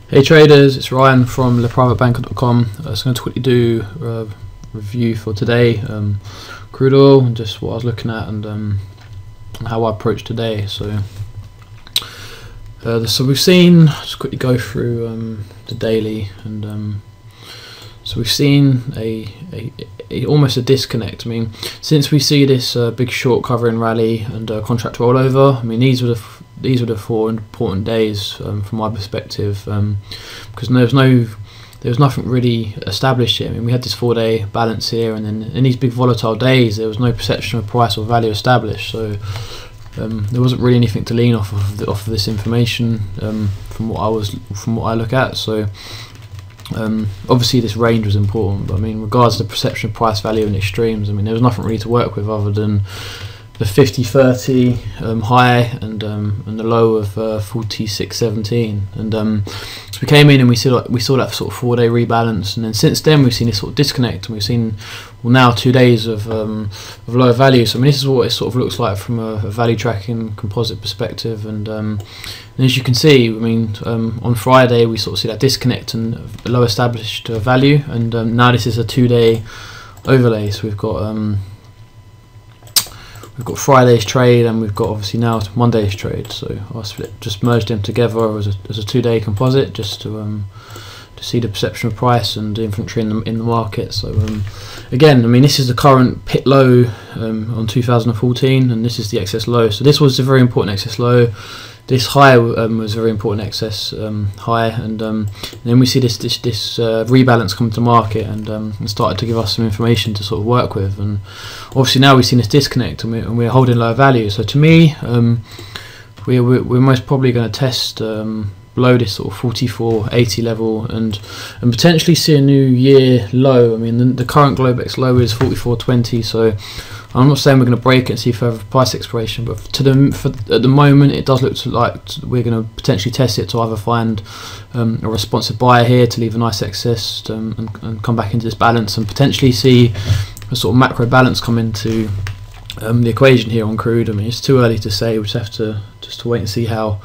Hey traders, it's Ryan from leprivatebanker.com. So I'm going to quickly do a review for today, crude oil, and just what I was looking at and how I approached today. So we've seen, just quickly go through the daily, and so we've seen almost a disconnect. I mean, since we see this big short covering rally and contract rollover, I mean these were the 4 important days from my perspective, because there was nothing really established here. I mean, we had this 4-day balance here, and then in these big volatile days there was no perception of price or value established. So there wasn't really anything to lean off of this information from what I look at. So obviously this range was important, but I mean, regards to the perception of price value and extremes, I mean there was nothing really to work with other than the 50-30 high and the low of 46.17, and so we came in and we saw that sort of 4-day rebalance, and then since then we've seen this sort of disconnect, and we've seen, well, now 2 days of lower value. So I mean, this is what it sort of looks like from a value tracking composite perspective, and as you can see, I mean, on Friday we sort of see that disconnect and a low established value, and now this is a 2-day overlay. So we've got Friday's trade, and we've got obviously now Monday's trade. So I just merged them together as a 2-day composite, just to see the perception of price and the inventory in the market. So again, I mean, this is the current pit low on 2014, and this is the excess low. So this was a very important excess low. This high was a very important excess high, and then we see this rebalance come to market, and started to give us some information to sort of work with. And obviously now we've seen this disconnect, and we're holding lower value. So to me, we're most probably going to test below this sort of 44.80 level, and potentially see a new year low. I mean, the current Globex low is 44.20, so I'm not saying we're going to break it and see further price exploration, but at the moment it does look like we're going to potentially test it to either find a responsive buyer here to leave a nice excess and come back into this balance, and potentially see a sort of macro balance come into the equation here on crude. I mean, it's too early to say. We just have to wait and see how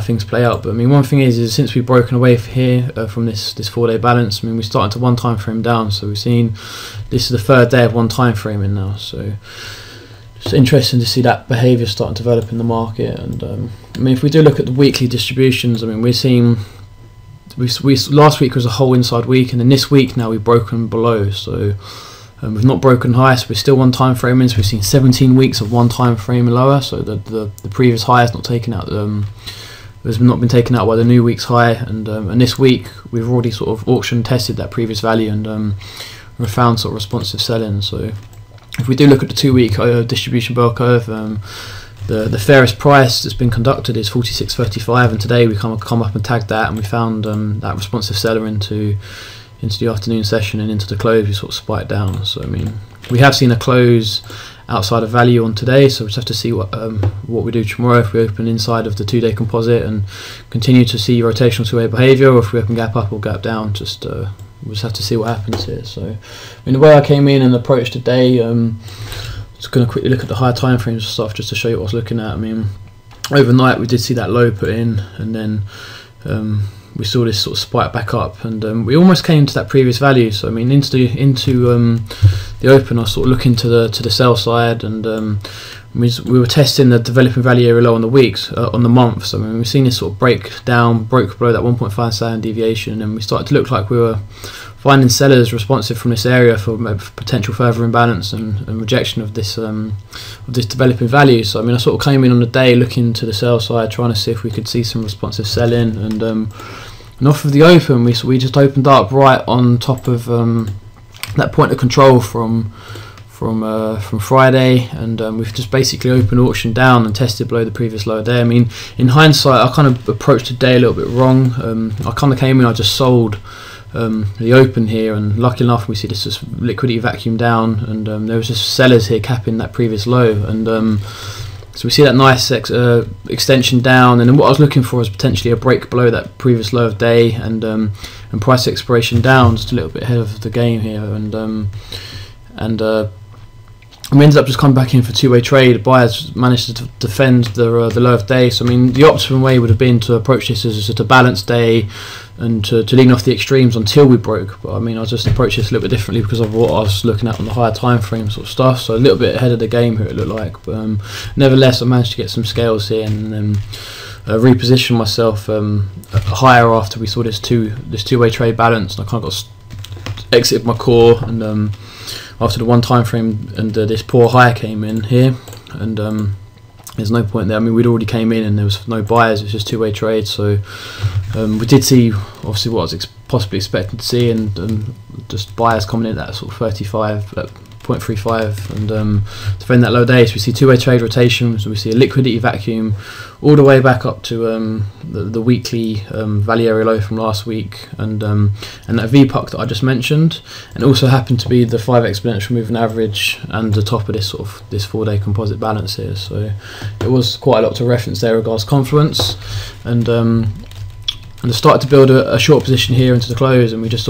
things play out. But I mean, one thing is since we've broken away from this 4-day balance, I mean, we're starting to one time frame down. So we've seen this is the 3rd day of one time framing now. So it's interesting to see that behaviour starting to develop in the market. And I mean, if we do look at the weekly distributions, I mean, we're seeing last week was a whole inside week, and then this week now we've broken below. So we've not broken high, so we're still one time framing. So we've seen 17 weeks of one time frame lower. So the previous high has not taken out has not been taken out by the new week's high, and this week we've already sort of auction tested that previous value, and we found sort of responsive selling. So if we do look at the 2-week distribution bell curve, the fairest price that's been conducted is 46.35, and today we come up and tagged that, and we found that responsive seller into the afternoon session, and into the close we sort of spiked down. So I mean, we have seen a close outside of value on today, so we just have to see what we do tomorrow, if we open inside of the 2-day composite and continue to see rotational 2-way behaviour, or if we open gap up or gap down. We'll just have to see what happens here. So I mean, the way I came in and approached today, just going to quickly look at the higher time frames and stuff just to show you what I was looking at. I mean, overnight we did see that low put in, and then we saw this sort of spike back up, and we almost came to that previous value. So I mean, into the open, I was sort of looking to the sell side, and we were testing the developing value area low on the weeks, on the months. I mean, we've seen this sort of broke below that 1.5 standard deviation, and we started to look like we were finding sellers responsive from this area for potential further imbalance and rejection of this developing value. So I mean, I sort of came in on the day looking to the sell side, trying to see if we could see some responsive sell-in, and off of the open we just opened up right on top of that point of control from Friday, and we've just basically opened auction down and tested below the previous low there. I mean, in hindsight, I kind of approached the day a little bit wrong. I kind of came in, I just sold the open here, and lucky enough we see this just liquidity vacuum down, and there was just sellers here capping that previous low, and so we see that nice extension down, and then what I was looking for is potentially a break below that previous low of day, and price expiration down just a little bit ahead of the game here, and we ended up just coming back in for two-way trade. Buyers managed to defend the low of day. So I mean, the optimum way would have been to approach this as just a balanced day and to lean off the extremes until we broke. But I mean, I just approached this a little bit differently because of what I was looking at on the higher time frame sort of stuff. So a little bit ahead of the game here, it looked like. But nevertheless, I managed to get some scales here and reposition myself higher after we saw this two-way trade balance. And I kind of got exited my core and. After the one time frame and this poor high came in here, and there's no point there. I mean, we'd already came in and there was no buyers. It was just two-way trade. So we did see obviously what I was possibly expecting to see, and just buyers coming in at that sort of 0.35 and defend that low day. So we see two-way trade rotation. So we see a liquidity vacuum all the way back up to the weekly value area low from last week, and that VPUC that I just mentioned, and also happened to be the 5 exponential moving average and the top of this sort of this 4-day composite balance here. So it was quite a lot to reference there regards confluence, and I started to build a short position here into the close, and we just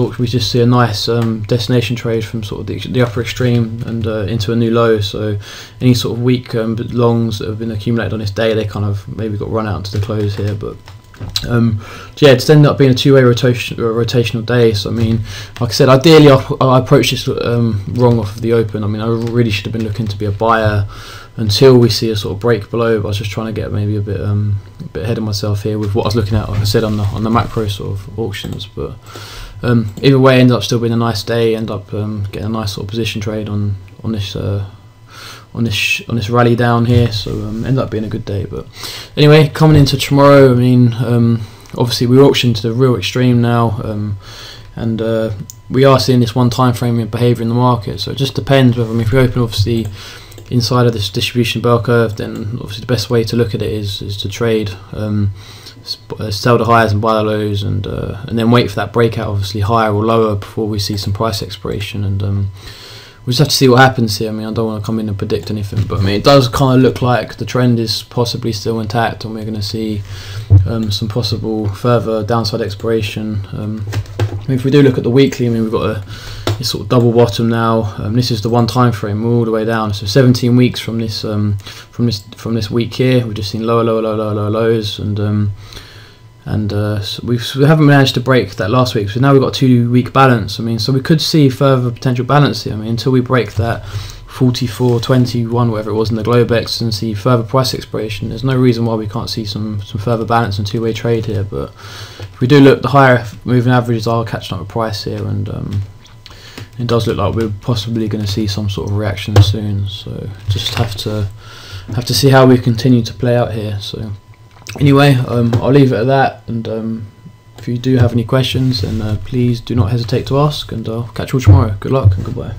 see a nice destination trade from sort of the upper extreme and into a new low. So any sort of weak longs that have been accumulated on this day, they kind of maybe got run out into the close here. But so yeah, it's ended up being a two-way rotational day. So I mean, like I said, ideally I approached this wrong off of the open. I mean, I really should have been looking to be a buyer until we see a sort of break below, but I was just trying to get maybe a bit ahead of myself here with what I was looking at, like I said, on the macro sort of auctions. But either way, ended up still being a nice day. Ended up getting a nice sort of position trade on this rally down here. So ended up being a good day. But anyway, coming into tomorrow, I mean, obviously we're auctioned to the real extreme now, and we are seeing this one time frame behaviour in the market. So it just depends whether, I mean, if we open obviously inside of this distribution bell curve, then obviously the best way to look at it is to trade, sell the highs and buy the lows, and then wait for that breakout, obviously higher or lower, before we see some price expiration. And we just have to see what happens here. I mean, I don't want to come in and predict anything, but I mean, it does kind of look like the trend is possibly still intact, and we're going to see some possible further downside expiration. I mean, if we do look at the weekly, I mean, we've got this sort of double bottom now. This is the one time frame. We're all the way down. So 17 weeks from this this week here, we've just seen lower lows, and so we haven't managed to break that last week. So now we've got a 2-week balance. I mean, so we could see further potential balance here. I mean, until we break that 44.21, whatever it was in the Globex, and see further price expiration, there's no reason why we can't see some further balance and two-way trade here. But if we do look, the higher moving averages are catching up with price here, and it does look like we're possibly going to see some sort of reaction soon. So just have to see how we continue to play out here. So anyway, I'll leave it at that, and if you do have any questions, then please do not hesitate to ask, and I'll catch you all tomorrow. Good luck and goodbye.